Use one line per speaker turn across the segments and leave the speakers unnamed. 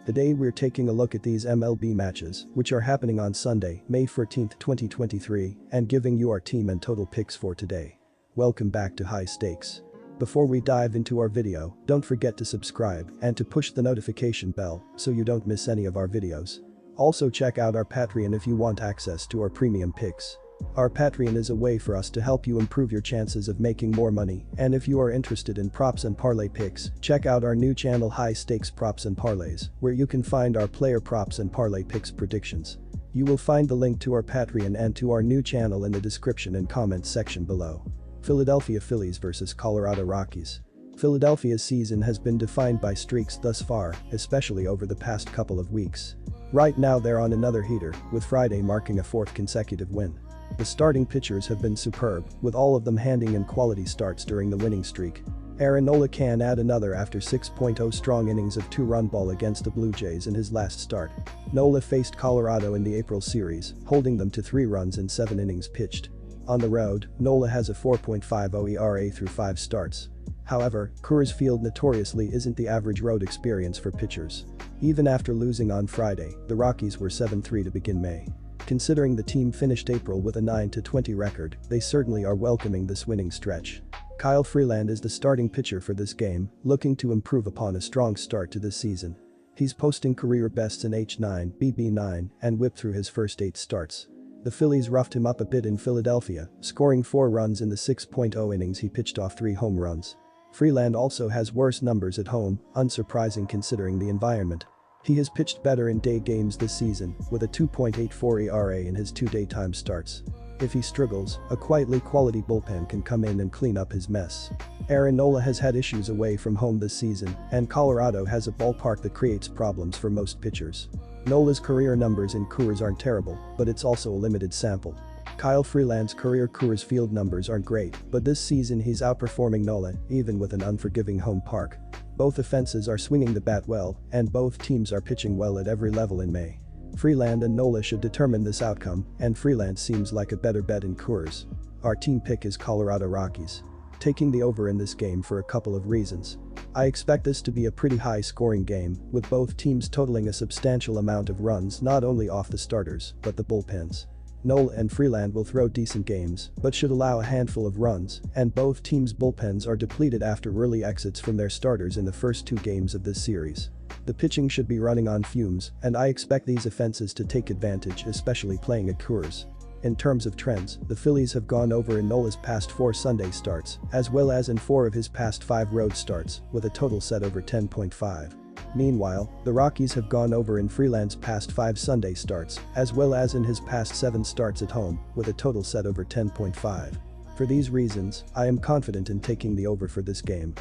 Today we're taking a look at these MLB matches, which are happening on Sunday, May 14, 2023, and giving you our team and total picks for today. Welcome back to High Stakes. Before we dive into our video, don't forget to subscribe and to push the notification bell so you don't miss any of our videos. Also check out our Patreon if you want access to our premium picks. Our Patreon is a way for us to help you improve your chances of making more money, and if you are interested in props and parlay picks, check out our new channel High Stakes Props and Parlays, where you can find our player props and parlay picks predictions. You will find the link to our Patreon and to our new channel in the description and comments section below. Philadelphia Phillies vs Colorado Rockies. Philadelphia's season has been defined by streaks thus far, especially over the past couple of weeks. Right now they're on another heater, with Friday marking a fourth consecutive win. The starting pitchers have been superb, with all of them handing in quality starts during the winning streak. Aaron Nola can add another after 6.0 strong innings of two-run ball against the Blue Jays in his last start. Nola faced Colorado in the April series, holding them to 3 runs in 7 innings pitched. On the road, Nola has a 4.50 ERA through 5 starts. However, Coors Field notoriously isn't the average road experience for pitchers. Even after losing on Friday, the Rockies were 7-3 to begin May. Considering the team finished April with a 9-20 record, they certainly are welcoming this winning stretch. Kyle Freeland is the starting pitcher for this game, looking to improve upon a strong start to this season. He's posting career bests in H9, BB9, and WHIP through his first 8 starts. The Phillies roughed him up a bit in Philadelphia, scoring 4 runs in the 6.0 innings he pitched off 3 home runs. Freeland also has worse numbers at home, unsurprising considering the environment. He has pitched better in day games this season, with a 2.84 ERA in his 2 daytime starts. If he struggles, a quietly quality bullpen can come in and clean up his mess. Aaron Nola has had issues away from home this season, and Colorado has a ballpark that creates problems for most pitchers. Nola's career numbers in Coors aren't terrible, but it's also a limited sample. Kyle Freeland's career Coors Field numbers aren't great, but this season he's outperforming Nola, even with an unforgiving home park. Both offenses are swinging the bat well, and both teams are pitching well at every level in May. Freeland and Nola should determine this outcome, and Freeland seems like a better bet in Coors. Our team pick is Colorado Rockies. Taking the over in this game for a couple of reasons. I expect this to be a pretty high-scoring game, with both teams totaling a substantial amount of runs not only off the starters, but the bullpens. Nola and Freeland will throw decent games, but should allow a handful of runs, and both teams' bullpens are depleted after early exits from their starters in the first 2 games of this series. The pitching should be running on fumes, and I expect these offenses to take advantage, especially playing at Coors. In terms of trends, the Phillies have gone over in Nola's past 4 Sunday starts, as well as in 4 of his past 5 road starts, with a total set over 10.5. Meanwhile, the Rockies have gone over in Freeland's past 5 Sunday starts, as well as in his past 7 starts at home, with a total set over 10.5. For these reasons, I am confident in taking the over for this game.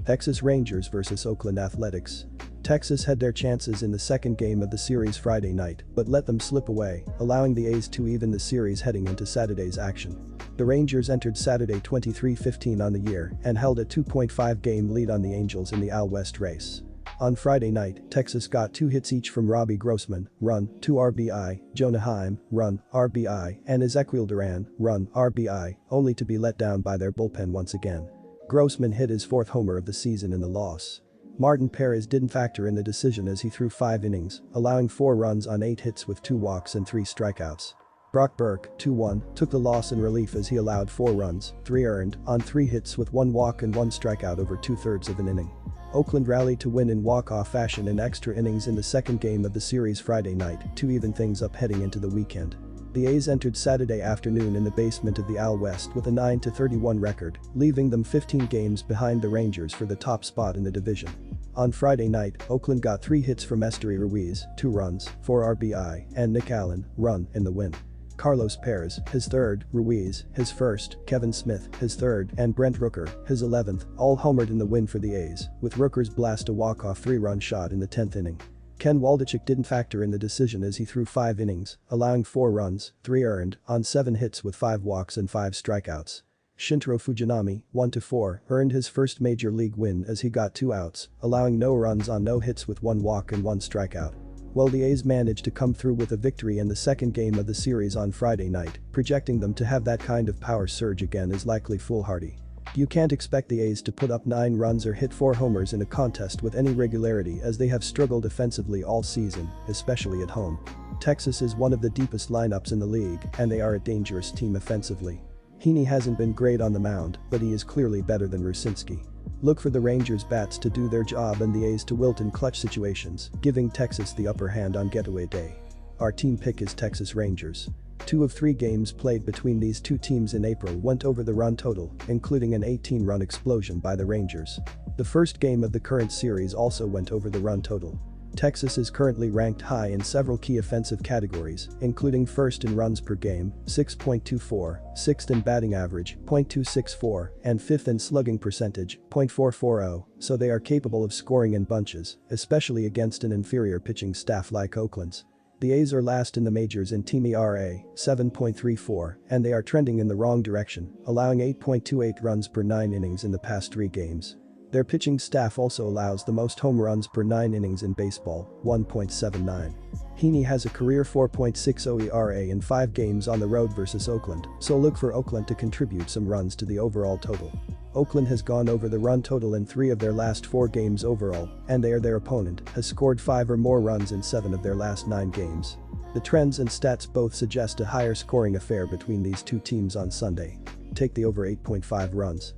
Texas Rangers vs Oakland Athletics. Texas had their chances in the second game of the series Friday night, but let them slip away, allowing the A's to even the series heading into Saturday's action. The Rangers entered Saturday 23-15 on the year and held a 2.5-game lead on the Angels in the AL West race. On Friday night, Texas got 2 hits each from Robbie Grossman, run, 2 RBI, Jonah Heim, run, RBI, and Ezequiel Duran, run, RBI, only to be let down by their bullpen once again. Grossman hit his 4th homer of the season in the loss. Martin Perez didn't factor in the decision as he threw 5 innings, allowing 4 runs on 8 hits with 2 walks and 3 strikeouts. Brock Burke, 2-1, took the loss in relief as he allowed 4 runs, 3 earned, on 3 hits with 1 walk and 1 strikeout over 2/3 of an inning. Oakland rallied to win in walk-off fashion in extra innings in the second game of the series Friday night to even things up heading into the weekend. The A's entered Saturday afternoon in the basement of the AL West with a 9-31 record, leaving them 15 games behind the Rangers for the top spot in the division. On Friday night, Oakland got 3 hits from Esteury Ruiz, 2 runs, 4 RBI, and Nick Allen, run, in the win. Carlos Perez, his 3rd, Ruiz, his 1st, Kevin Smith, his 3rd, and Brent Rooker, his 11th, all homered in the win for the A's, with Rooker's blast a walk-off 3-run shot in the 10th inning. Ken Waldichuk didn't factor in the decision as he threw 5 innings, allowing 4 runs, 3 earned, on 7 hits with 5 walks and 5 strikeouts. Shintaro Fujinami, 1-4, earned his first major league win as he got 2 outs, allowing no runs on no hits with 1 walk and 1 strikeout. While the A's managed to come through with a victory in the second game of the series on Friday night, projecting them to have that kind of power surge again is likely foolhardy. You can't expect the A's to put up 9 runs or hit 4 homers in a contest with any regularity, as they have struggled offensively all season, especially at home. Texas is one of the deepest lineups in the league, and they are a dangerous team offensively. Heaney hasn't been great on the mound, but he is clearly better than Rucinski. Look for the Rangers' bats to do their job and the A's to wilt in clutch situations, giving Texas the upper hand on getaway day. Our team pick is Texas Rangers. 2 of 3 games played between these two teams in April went over the run total, including an 18-run explosion by the Rangers. The first game of the current series also went over the run total. Texas is currently ranked high in several key offensive categories, including first in runs per game, 6.24, sixth in batting average, .264, and fifth in slugging percentage, .440, so they are capable of scoring in bunches, especially against an inferior pitching staff like Oakland's. The A's are last in the majors in team ERA, 7.34, and they are trending in the wrong direction, allowing 8.28 runs per 9 innings in the past 3 games. Their pitching staff also allows the most home runs per 9 innings in baseball, 1.79. Heaney has a career 4.60 ERA in 5 games on the road versus Oakland, so look for Oakland to contribute some runs to the overall total. Oakland has gone over the run total in 3 of their last 4 games overall, and their opponent has scored 5 or more runs in 7 of their last 9 games. The trends and stats both suggest a higher scoring affair between these two teams on Sunday. Take the over 8.5 runs.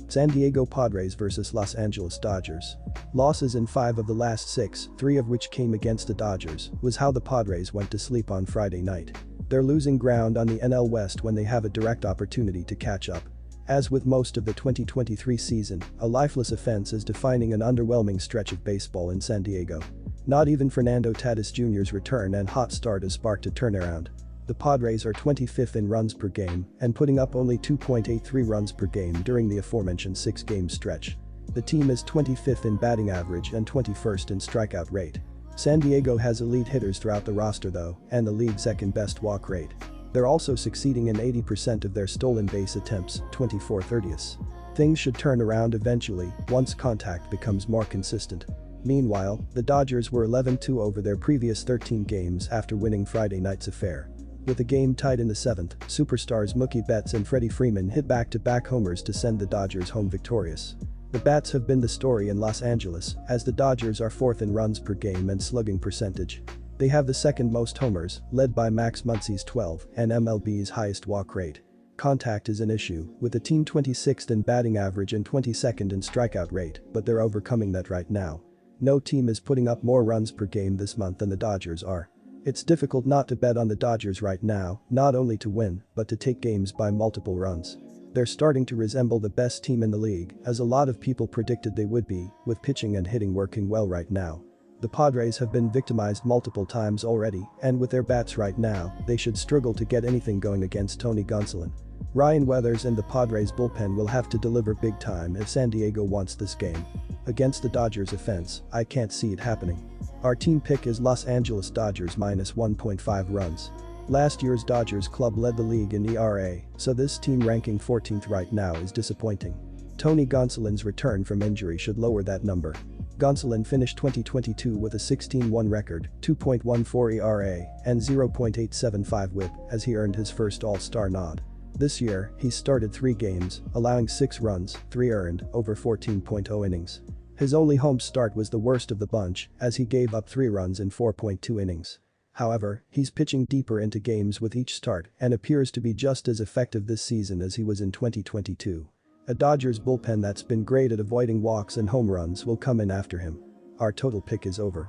San Diego Padres vs Los Angeles Dodgers. Losses in 5 of the last 6, 3 of which came against the Dodgers, was how the Padres went to sleep on Friday night. They're losing ground on the NL West when they have a direct opportunity to catch up. As with most of the 2023 season, a lifeless offense is defining an underwhelming stretch of baseball in San Diego. Not even Fernando Tatis Jr.'s return and hot start has sparked a turnaround. The Padres are 25th in runs per game and putting up only 2.83 runs per game during the aforementioned 6-game stretch. The team is 25th in batting average and 21st in strikeout rate. San Diego has elite hitters throughout the roster though, and the league's second-best walk rate. They're also succeeding in 80% of their stolen base attempts, 24/30. Things should turn around eventually once contact becomes more consistent. Meanwhile, the Dodgers were 11-2 over their previous 13 games after winning Friday night's affair. With the game tied in the 7th, superstars Mookie Betts and Freddie Freeman hit back-to-back homers to send the Dodgers home victorious. The Bats have been the story in Los Angeles, as the Dodgers are 4th in runs per game and slugging percentage. They have the second most homers, led by Max Muncy's 12, and MLB's highest walk rate. Contact is an issue, with the team 26th in batting average and 22nd in strikeout rate, but they're overcoming that right now. No team is putting up more runs per game this month than the Dodgers are. It's difficult not to bet on the Dodgers right now, not only to win, but to take games by multiple runs. They're starting to resemble the best team in the league, as a lot of people predicted they would be, with pitching and hitting working well right now. The Padres have been victimized multiple times already, and with their bats right now, they should struggle to get anything going against Tony Gonsolin. Ryan Weathers and the Padres bullpen will have to deliver big time if San Diego wants this game. Against the Dodgers' offense, I can't see it happening. Our team pick is Los Angeles Dodgers minus 1.5 runs. Last year's Dodgers club led the league in ERA, so this team ranking 14th right now is disappointing. Tony Gonsolin's return from injury should lower that number. Gonsolin finished 2022 with a 16-1 record, 2.14 ERA, and 0.875 WHIP as he earned his first All-Star nod. This year, he's started 3 games, allowing 6 runs, 3 earned, over 14.0 innings. His only home start was the worst of the bunch, as he gave up 3 runs in 4.2 innings. However, he's pitching deeper into games with each start and appears to be just as effective this season as he was in 2022. A Dodgers bullpen that's been great at avoiding walks and home runs will come in after him. Our total pick is over.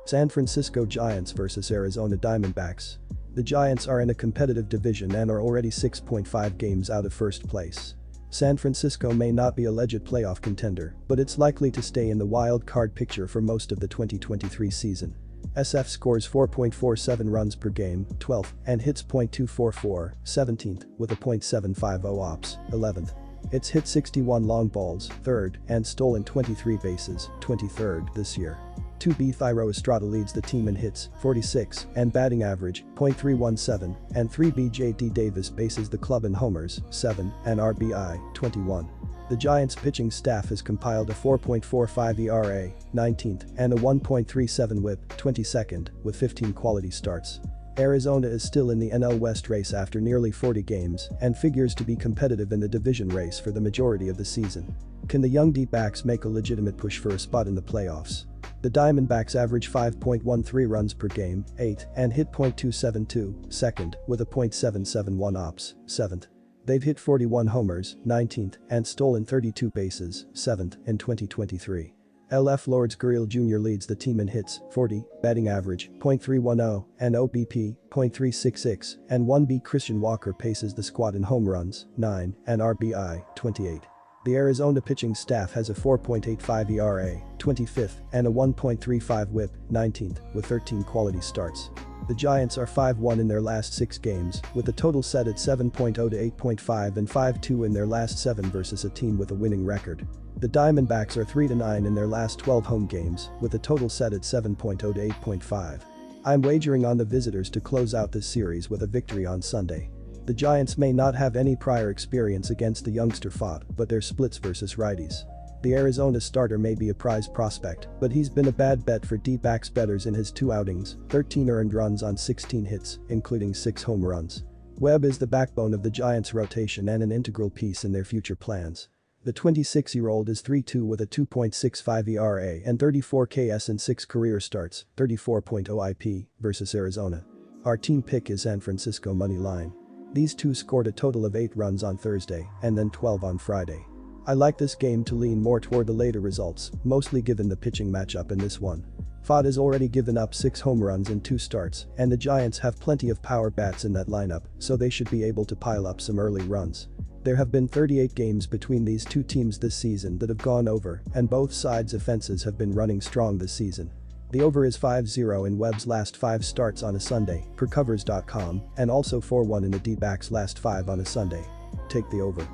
San Francisco Giants vs Arizona Diamondbacks. The Giants are in a competitive division and are already 6.5 games out of first place. San Francisco may not be a legit playoff contender, but it's likely to stay in the wild card picture for most of the 2023 season. SF scores 4.47 runs per game, 12th, and hits .244, 17th, with a .750 ops, 11th. It's hit 61 long balls, 3rd, and stolen 23 bases, 23rd this year. 2B Thairo Estrada leads the team in hits, 46, and batting average, .317, and 3B JD Davis bases the club in homers, 7, and RBI, 21. The Giants' pitching staff has compiled a 4.45 ERA, 19th, and a 1.37 WHIP, 22nd, with 15 quality starts. Arizona is still in the NL West race after nearly 40 games and figures to be competitive in the division race for the majority of the season. Can the young D-backs make a legitimate push for a spot in the playoffs? The Diamondbacks average 5.13 runs per game, 8, and hit .272, second, with a .771 ops, 7th. They've hit 41 homers, 19th, and stolen 32 bases, 7th, in 2023. LF Lourdes Gurriel Jr. leads the team in hits, 40, batting average, .310, and OBP, .366, and 1B Christian Walker paces the squad in home runs, 9, and RBI, 28. The Arizona pitching staff has a 4.85 ERA, 25th, and a 1.35 WHIP, 19th, with 13 quality starts. The Giants are 5-1 in their last 6 games, with a total set at 7.0 to 8.5 and 5-2 in their last 7 versus a team with a winning record. The Diamondbacks are 3-9 in their last 12 home games, with a total set at 7.0 to 8.5. I'm wagering on the visitors to close out this series with a victory on Sunday. The Giants may not have any prior experience against the youngster Fott, but they're splits versus righties. The Arizona starter may be a prize prospect, but he's been a bad bet for D-backs bettors in his 2 outings, 13 earned runs on 16 hits, including 6 home runs. Webb is the backbone of the Giants' rotation and an integral piece in their future plans. The 26-year-old is 3-2 with a 2.65 ERA and 34 KS in 6 career starts, 34.0 IP, versus Arizona. Our team pick is San Francisco money line. These two scored a total of 8 runs on Thursday and then 12 on Friday. I like this game to lean more toward the later results, mostly given the pitching matchup in this one. Fott has already given up 6 home runs in 2 starts, and the Giants have plenty of power bats in that lineup, so they should be able to pile up some early runs. There have been 38 games between these two teams this season that have gone over, and both sides' offenses have been running strong this season. The over is 5-0 in Webb's last 5 starts on a Sunday, per covers.com, and also 4-1 in the D-backs' last 5 on a Sunday. Take the over.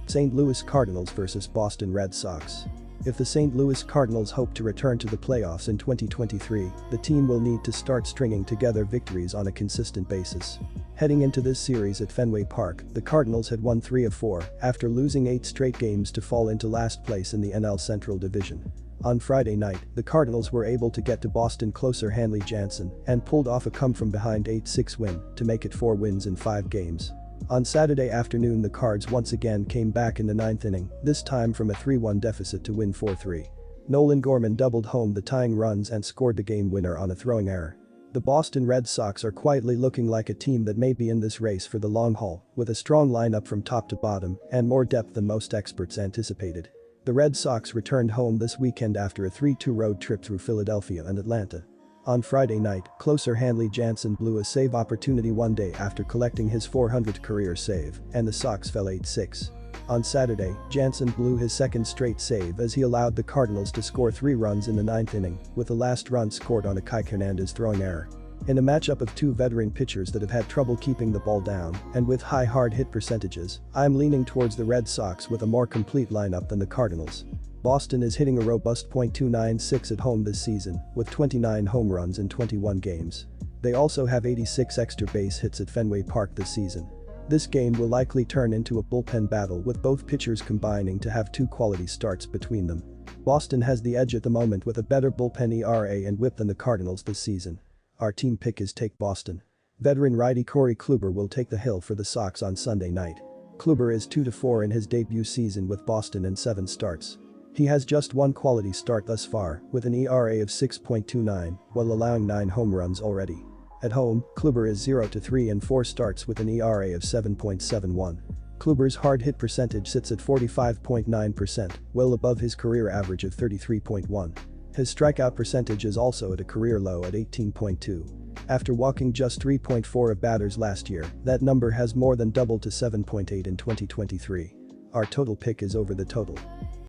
St. Louis Cardinals vs. Boston Red Sox. If the St. Louis Cardinals hope to return to the playoffs in 2023, the team will need to start stringing together victories on a consistent basis. Heading into this series at Fenway Park, the Cardinals had won 3 of 4 after losing 8 straight games to fall into last place in the NL Central Division. On Friday night, the Cardinals were able to get to Boston closer Hanley Jansen and pulled off a come-from-behind 8-6 win to make it 4 wins in 5 games. On Saturday afternoon, the Cards once again came back in the 9th inning, this time from a 3-1 deficit to win 4-3. Nolan Gorman doubled home the tying runs and scored the game winner on a throwing error. The Boston Red Sox are quietly looking like a team that may be in this race for the long haul, with a strong lineup from top to bottom and more depth than most experts anticipated. The Red Sox returned home this weekend after a 3-2 road trip through Philadelphia and Atlanta. On Friday night, closer Hanley Jansen blew a save opportunity one day after collecting his 400th career save, and the Sox fell 8-6. On Saturday, Jansen blew his second straight save as he allowed the Cardinals to score 3 runs in the 9th inning, with the last run scored on a Kike Hernandez throwing error. In a matchup of 2 veteran pitchers that have had trouble keeping the ball down and with high hard hit percentages, I'm leaning towards the Red Sox with a more complete lineup than the Cardinals. Boston is hitting a robust .296 at home this season, with 29 home runs in 21 games. They also have 86 extra base hits at Fenway Park this season. This game will likely turn into a bullpen battle with both pitchers combining to have 2 quality starts between them. Boston has the edge at the moment with a better bullpen ERA and WHIP than the Cardinals this season. Our team pick is take Boston. Veteran righty Corey Kluber will take the hill for the Sox on Sunday night. Kluber is 2-4 in his debut season with Boston in 7 starts. He has just 1 quality start thus far, with an ERA of 6.29, while allowing 9 home runs already. At home, Kluber is 0-3 in 4 starts with an ERA of 7.71. Kluber's hard hit percentage sits at 45.9%, well above his career average of 33.1. His strikeout percentage is also at a career low at 18.2. After walking just 3.4 of batters last year, that number has more than doubled to 7.8 in 2023. Our total pick is over the total.